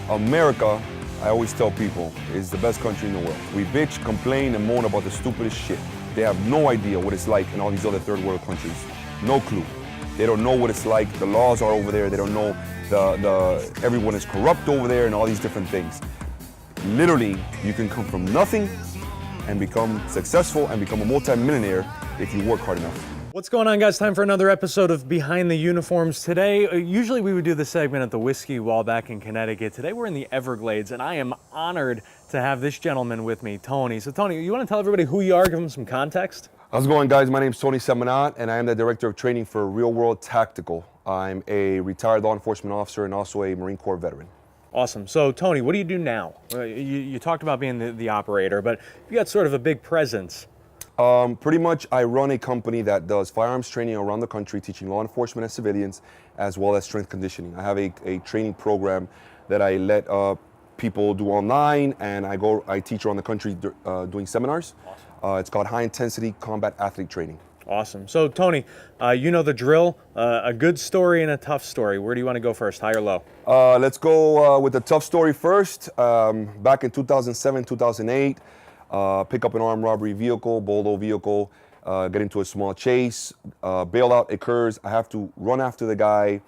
America, I always tell people, is the best country in the world. We bitch, complain, and moan about the stupidest shit. They have no idea what it's like in all these other third world countries. No clue. They don't know what it's like. The laws are over there. They don't know everyone is corrupt over there and all these different things. Literally, you can come from nothing and become successful and become a multi-millionaire if you work hard enough. What's going on, guys? Time for another episode of Behind the Uniforms. Today, usually we would do this segment at the Whiskey Wall back in Connecticut. Today we're in the Everglades, and I am honored to have this gentleman with me, Tony. So Tony, you want to tell everybody who you are, give them some context? How's it going, guys? My name is Tony Sentmanat, and I am the Director of Training for Real World Tactical. I'm a retired law enforcement officer and also a Marine Corps veteran. Awesome. So Tony, what do you do now? You talked about being the operator, but you got sort of a big presence. Pretty much, I run a company that does firearms training around the country, teaching law enforcement and civilians, as well as strength conditioning. I have a training program that I let people do online, and I teach around the country doing seminars. Awesome. It's called High Intensity Combat Athlete Training. Awesome. So Tony, you know the drill, a good story and a tough story. Where do you want to go first, high or low? Let's go with the tough story first. Back in 2007, 2008, pick up an armed robbery vehicle, Boldo vehicle, get into a small chase, bailout occurs. I have to run after the guy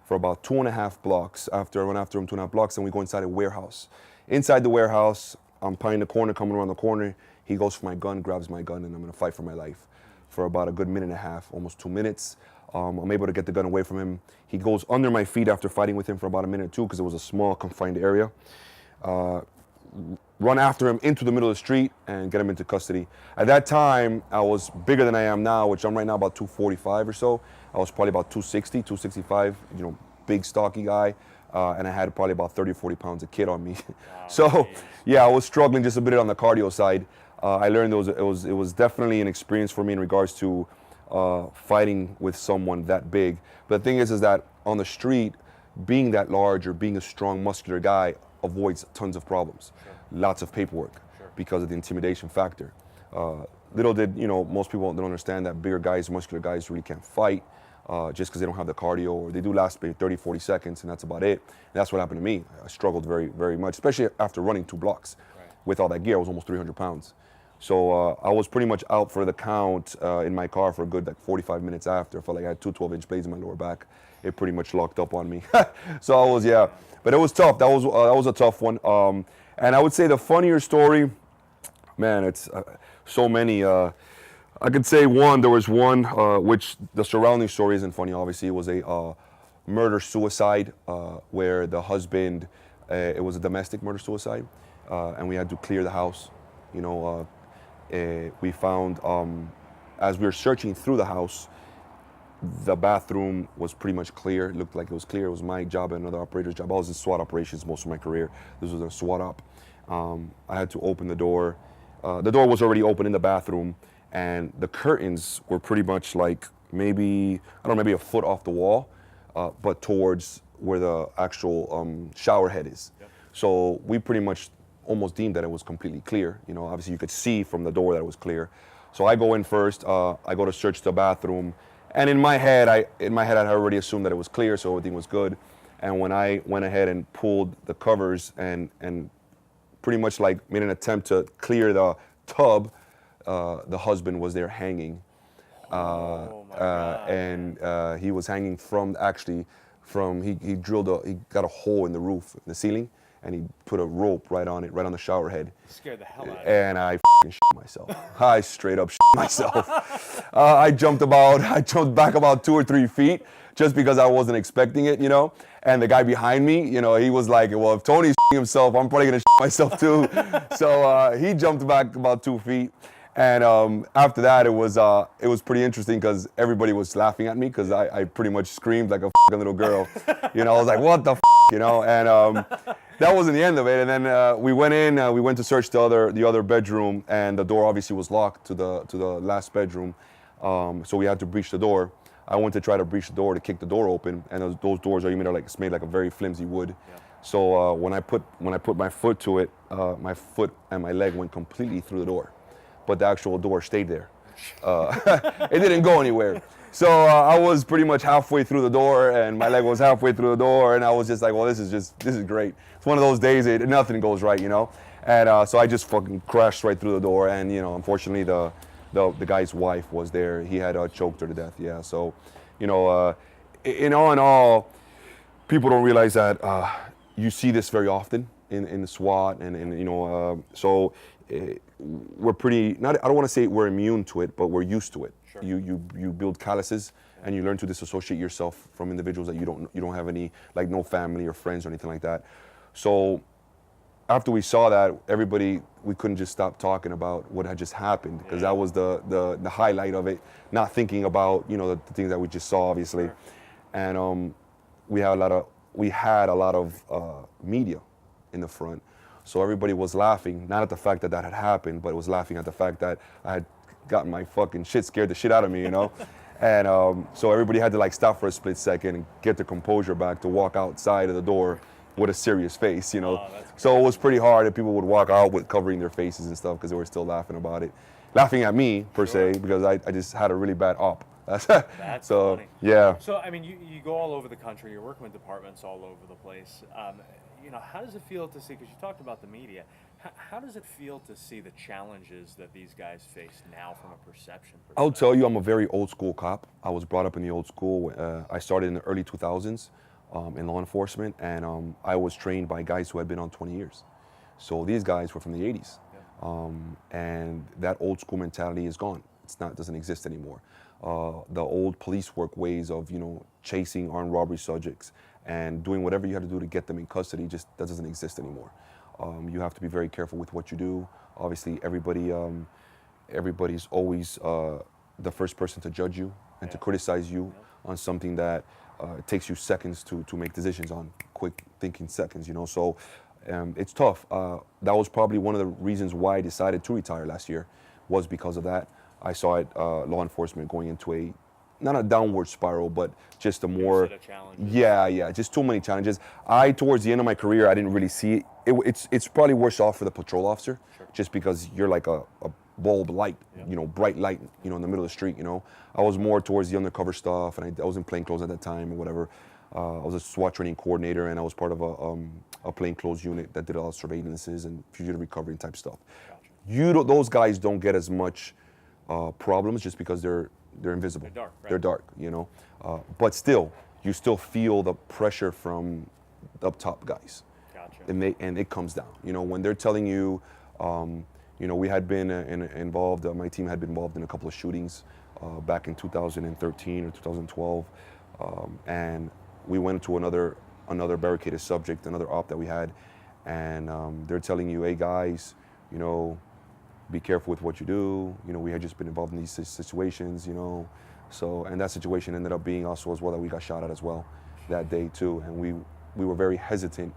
for about 2.5 blocks. After I run after him 2.5 blocks, and we go inside a warehouse. Inside the warehouse, I'm behind the corner, coming around the corner. He goes for my gun, grabs my gun, and I'm gonna fight for my life for about a good 1.5 minutes, almost 2 minutes. I'm able to get the gun away from him. He goes under my feet after fighting with him for about 1 minute or two, because it was a small confined area. Run after him into the middle of the street and get him into custody. At that time, I was bigger than I am now, which I'm right now about 245 or so. I was probably about 260, 265, big stocky guy. And I had probably about 30 or 40 pounds of kid on me. Wow, so, yeah, I was struggling just a bit on the cardio side. I learned it was definitely an experience for me in regards to fighting with someone that big. But the thing is that on the street, being that large or being a strong, muscular guy avoids tons of problems. Sure. Lots of paperwork because of the intimidation factor. Little did most people don't understand that bigger guys, muscular guys really can't fight just because they don't have the cardio, or they do last maybe 30, 40 seconds, and that's about it. And that's what happened to me. I struggled very, very much, especially after running 2 blocks. Right. With all that gear. I was almost 300 pounds. So I was pretty much out for the count in my car for a good 45 minutes after. I felt like I had 2 12-inch blades in my lower back. It pretty much locked up on me. So I was, but it was tough. That was a tough one. And I would say the funnier story, man, it's so many. I could say there was one, which the surrounding story isn't funny, obviously. It was a murder-suicide where the husband, it was a domestic murder-suicide, and we had to clear the house. We found, as we were searching through the house, the bathroom was pretty much clear. It looked like it was clear. It was my job and another operator's job. I was in SWAT operations most of my career. This was a SWAT op. I had to open the door. The door was already open in the bathroom, and the curtains were pretty much like maybe a foot off the wall, but towards where the actual shower head is. Yep. So we pretty much almost deemed that it was completely clear. Obviously you could see from the door that it was clear. So I go in first. I go to search the bathroom. And in my head, I had already assumed that it was clear, so everything was good. And when I went ahead and pulled the covers and pretty much made an attempt to clear the tub, the husband was there hanging. And he was hanging he got a hole in the roof, in the ceiling, and he put a rope right on the shower head. Scared the hell out of me. And I shit myself. I straight up shit myself. I jumped back about 2 or 3 feet just because I wasn't expecting it, And the guy behind me, he was like, well, if Tony's shitting himself, I'm probably gonna shit myself too. So he jumped back about 2 feet. And after that, it was pretty interesting because everybody was laughing at me because I pretty much screamed like a little girl. I was like, what the And that wasn't the end of it. And then we went in. We went to search the other bedroom, and the door obviously was locked to the last bedroom. So we had to breach the door. I went to try to breach the door to kick the door open, and those doors are made like a very flimsy wood. Yeah. So when I put my foot to it, my foot and my leg went completely through the door, but the actual door stayed there. It didn't go anywhere. So I was pretty much halfway through the door, and my leg was halfway through the door, and I was just like, well, this is great. It's one of those days nothing goes right, you know. And so I just fucking crashed right through the door, and unfortunately the guy's wife was there. He had choked her to death. Yeah. So, in all, people don't realize that you see this very often in the SWAT, and so we're pretty. I don't want to say we're immune to it, but we're used to it. Sure. You build calluses, and you learn to disassociate yourself from individuals that you don't have any, like, no family or friends or anything like that. So after we saw that, we couldn't just stop talking about what had just happened, because that was the highlight of it. Not thinking about the things that we just saw, obviously. Sure. And we had a lot of media in the front, so everybody was laughing, not at the fact that had happened, but it was laughing at the fact that I had gotten my fucking scared the shit out of me, And so everybody had to, like, stop for a split second and get their composure back to walk outside of the door with a serious face, Oh, so it was pretty hard that people would walk out with covering their faces and stuff, because they were still laughing about it, laughing at me per se, because I just had a really bad op. That's so funny. Yeah. So I mean, you go all over the country. You're working with departments all over the place. How does it feel to see? Because you talked about the media. How does it feel to see the challenges that these guys face now from a perception perspective? I'll tell you, I'm a very old school cop. I was brought up in the old school. I started in the early 2000s in law enforcement, and I was trained by guys who had been on 20 years. So these guys were from the 80s, and that old school mentality is gone. Doesn't exist anymore. The old police work ways of chasing armed robbery subjects and doing whatever you had to do to get them in custody, that doesn't exist anymore. You have to be very careful with what you do. Obviously, everybody's always the first person to judge you and to criticize you on something that it takes you seconds to make decisions on, quick thinking seconds, So it's tough. That was probably one of the reasons why I decided to retire last year, was because of that. I saw it, law enforcement going into not a downward spiral, but just a more, just too many challenges. Towards the end of my career, I didn't really see it. It's probably worse off for the patrol officer, just because you're like a bulb light, bright light, in the middle of the street, I was more towards the undercover stuff, and I was in plainclothes at that time or whatever. I was a SWAT training coordinator, and I was part of a plainclothes unit that did all surveillances and fugitive recovery type stuff. Gotcha. Those guys don't get as much problems just because they're invisible. They're dark, right? They're dark, but still, you still feel the pressure from the up top guys. Gotcha. And it comes down. When they're telling you, we had been involved. My team had been involved in a couple of shootings back in 2013 or 2012, and we went to another barricaded subject, another op that we had, and they're telling you, hey guys, be careful with what you do. We had just been involved in these situations, So, and that situation ended up being also as well that we got shot at as well that day too. And we were very hesitant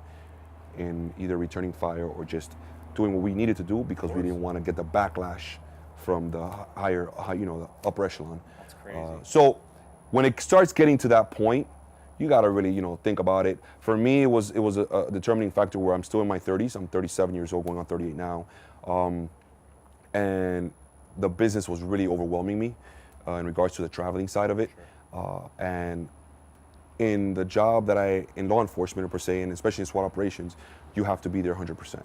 in either returning fire or just doing what we needed to do, because we didn't want to get the backlash from the the upper echelon. That's crazy. So when it starts getting to that point, you got to really, think about it. For me, it was a determining factor where I'm still in my 30s. I'm 37 years old, going on 38 now. And the business was really overwhelming me in regards to the traveling side of it. Sure. And in the job in law enforcement per se, and especially in SWAT operations, you have to be there 100%. Yeah.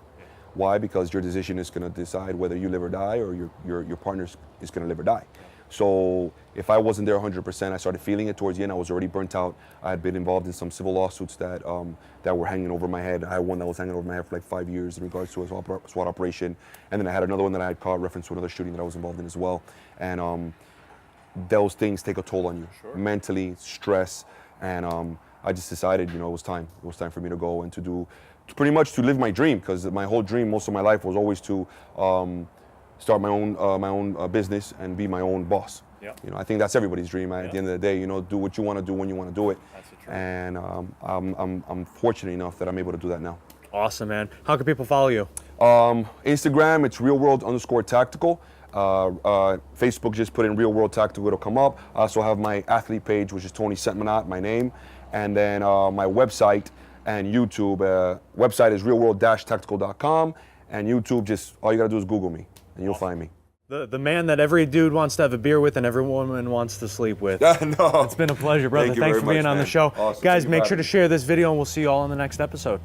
Why? Because your decision is going to decide whether you live or die, or your partner is going to live or die. Yeah. So if I wasn't there 100%, I started feeling it towards the end. I was already burnt out. I had been involved in some civil lawsuits that were hanging over my head. I had one that was hanging over my head for like 5 years in regards to a SWAT operation. And then I had another one that I had caught reference to another shooting that I was involved in as well. And those things take a toll on you, mentally, stress. And I just decided, it was time. It was time for me to go and to pretty much to live my dream, because my whole dream, most of my life, was always to start my own business and be my own boss. Yep. I think that's everybody's dream. At the end of the day, do what you want to do when you want to do it. That's the truth. And I'm fortunate enough that I'm able to do that now. Awesome, man. How can people follow you? Instagram, it's realworld_tactical. Facebook, just put in Real World Tactical, it'll come up. I also have my athlete page, which is Tony Sentmanat, my name. And then my website and YouTube. Website is realworld-tactical.com. And YouTube, just all you gotta do is Google me, and you'll find me. The man that every dude wants to have a beer with and every woman wants to sleep with. No. It's been a pleasure, brother. Thank you Thanks very for being much, on the man. show. Awesome. Guys, Thank you make for sure to having me. share this video and we'll see you all in the next episode.